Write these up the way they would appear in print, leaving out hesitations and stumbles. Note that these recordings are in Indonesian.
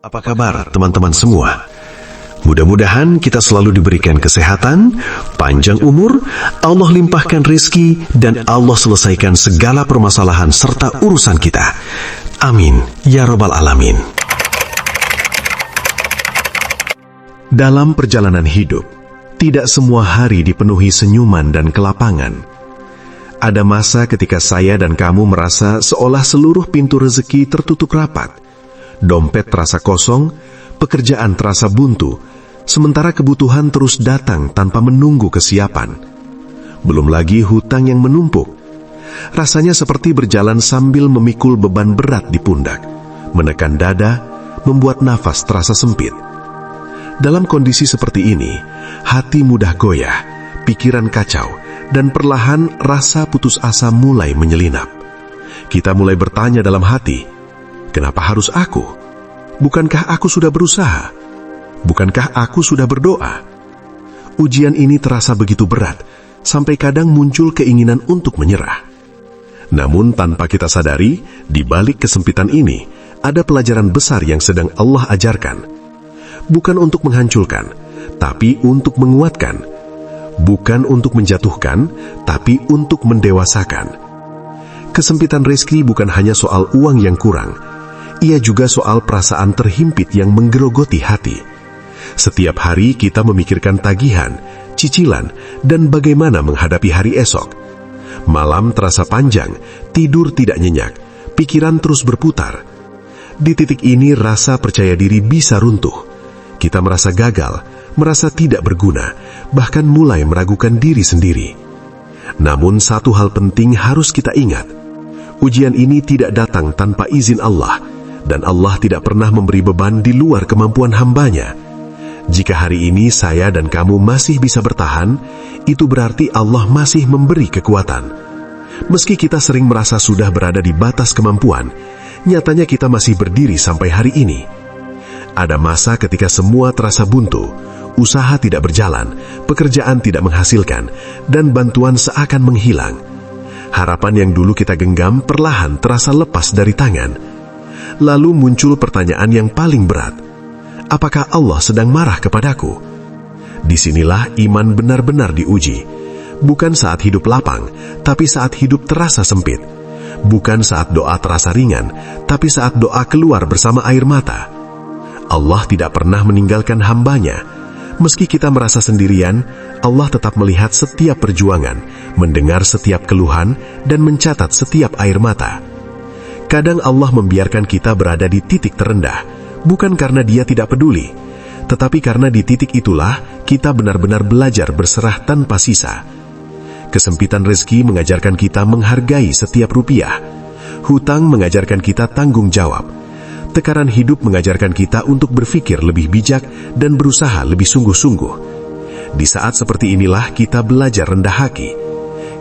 Apa kabar teman-teman semua? Mudah-mudahan kita selalu diberikan kesehatan, panjang umur, Allah limpahkan rezeki, dan Allah selesaikan segala permasalahan serta urusan kita. Amin, ya Rabbal Alamin. Dalam perjalanan hidup, tidak semua hari dipenuhi senyuman dan kelapangan. Ada masa ketika saya dan kamu merasa seolah seluruh pintu rezeki tertutup rapat. Dompet terasa kosong, pekerjaan terasa buntu, sementara kebutuhan terus datang tanpa menunggu kesiapan. Belum lagi hutang yang menumpuk. Rasanya seperti berjalan sambil memikul beban berat di pundak, menekan dada, membuat nafas terasa sempit. Dalam kondisi seperti ini, hati mudah goyah, pikiran kacau, dan perlahan rasa putus asa mulai menyelinap. Kita mulai bertanya dalam hati, kenapa harus aku? Bukankah aku sudah berusaha? Bukankah aku sudah berdoa? Ujian ini terasa begitu berat, sampai kadang muncul keinginan untuk menyerah. Namun tanpa kita sadari, di balik kesempitan ini, ada pelajaran besar yang sedang Allah ajarkan. Bukan untuk menghancurkan, tapi untuk menguatkan. Bukan untuk menjatuhkan, tapi untuk mendewasakan. Kesempitan rezeki bukan hanya soal uang yang kurang, ia juga soal perasaan terhimpit yang menggerogoti hati. Setiap hari kita memikirkan tagihan, cicilan, dan bagaimana menghadapi hari esok. Malam terasa panjang, tidur tidak nyenyak, pikiran terus berputar. Di titik ini rasa percaya diri bisa runtuh. Kita merasa gagal, merasa tidak berguna, bahkan mulai meragukan diri sendiri. Namun satu hal penting harus kita ingat. Ujian ini tidak datang tanpa izin Allah, dan Allah tidak pernah memberi beban di luar kemampuan hamba-Nya. Jika hari ini saya dan kamu masih bisa bertahan, itu berarti Allah masih memberi kekuatan. Meski kita sering merasa sudah berada di batas kemampuan, nyatanya kita masih berdiri sampai hari ini. Ada masa ketika semua terasa buntu, usaha tidak berjalan, pekerjaan tidak menghasilkan, dan bantuan seakan menghilang. Harapan yang dulu kita genggam perlahan terasa lepas dari tangan. Lalu muncul pertanyaan yang paling berat. Apakah Allah sedang marah kepadaku? Disinilah iman benar-benar diuji. Bukan saat hidup lapang, tapi saat hidup terasa sempit. Bukan saat doa terasa ringan, tapi saat doa keluar bersama air mata. Allah tidak pernah meninggalkan hamba-Nya. Meski kita merasa sendirian, Allah tetap melihat setiap perjuangan, mendengar setiap keluhan, dan mencatat setiap air mata. Kadang Allah membiarkan kita berada di titik terendah, bukan karena Dia tidak peduli, tetapi karena di titik itulah kita benar-benar belajar berserah tanpa sisa. Kesempitan rezeki mengajarkan kita menghargai setiap rupiah. Hutang mengajarkan kita tanggung jawab. Tekanan hidup mengajarkan kita untuk berpikir lebih bijak dan berusaha lebih sungguh-sungguh. Di saat seperti inilah kita belajar rendah hati.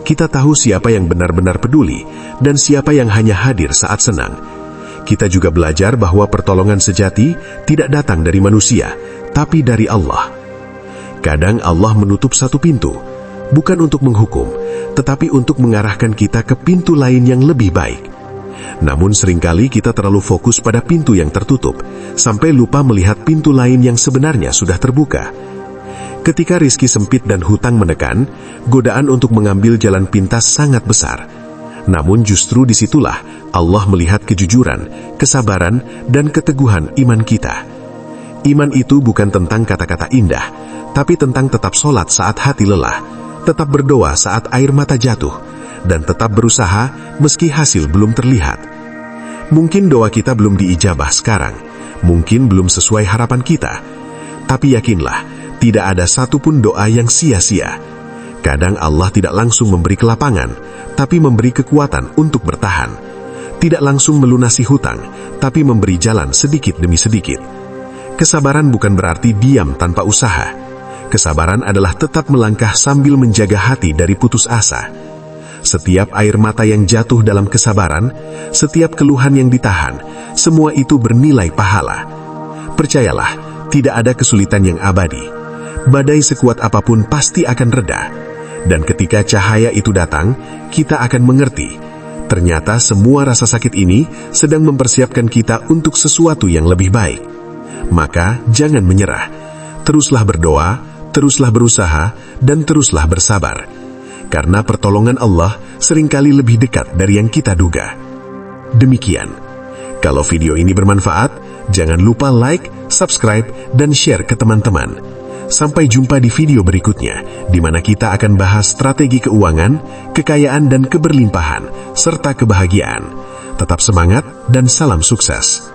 Kita tahu siapa yang benar-benar peduli dan siapa yang hanya hadir saat senang. Kita juga belajar bahwa pertolongan sejati tidak datang dari manusia, tapi dari Allah. Kadang Allah menutup satu pintu, bukan untuk menghukum, tetapi untuk mengarahkan kita ke pintu lain yang lebih baik. Namun seringkali kita terlalu fokus pada pintu yang tertutup, sampai lupa melihat pintu lain yang sebenarnya sudah terbuka. Ketika rezeki sempit dan hutang menekan, godaan untuk mengambil jalan pintas sangat besar. Namun justru disitulah Allah melihat kejujuran, kesabaran, dan keteguhan iman kita. Iman itu bukan tentang kata-kata indah, tapi tentang tetap sholat saat hati lelah, tetap berdoa saat air mata jatuh, dan tetap berusaha meski hasil belum terlihat. Mungkin doa kita belum diijabah sekarang, mungkin belum sesuai harapan kita, tapi yakinlah, tidak ada satupun doa yang sia-sia. Kadang Allah tidak langsung memberi kelapangan, tapi memberi kekuatan untuk bertahan. Tidak langsung melunasi hutang, tapi memberi jalan sedikit demi sedikit. Kesabaran bukan berarti diam tanpa usaha. Kesabaran adalah tetap melangkah sambil menjaga hati dari putus asa. Setiap air mata yang jatuh dalam kesabaran, setiap keluhan yang ditahan, semua itu bernilai pahala. Percayalah, tidak ada kesulitan yang abadi. Badai sekuat apapun pasti akan reda. Dan ketika cahaya itu datang, kita akan mengerti. Ternyata semua rasa sakit ini sedang mempersiapkan kita untuk sesuatu yang lebih baik. maka jangan menyerah. Teruslah berdoa, teruslah berusaha, dan teruslah bersabar. Karena pertolongan Allah seringkali lebih dekat dari yang kita duga. Demikian. Kalau video ini bermanfaat, jangan lupa like, subscribe, dan share ke teman-teman. Sampai jumpa di video berikutnya, di mana kita akan bahas strategi keuangan, kekayaan dan keberlimpahan, serta kebahagiaan. Tetap semangat dan salam sukses.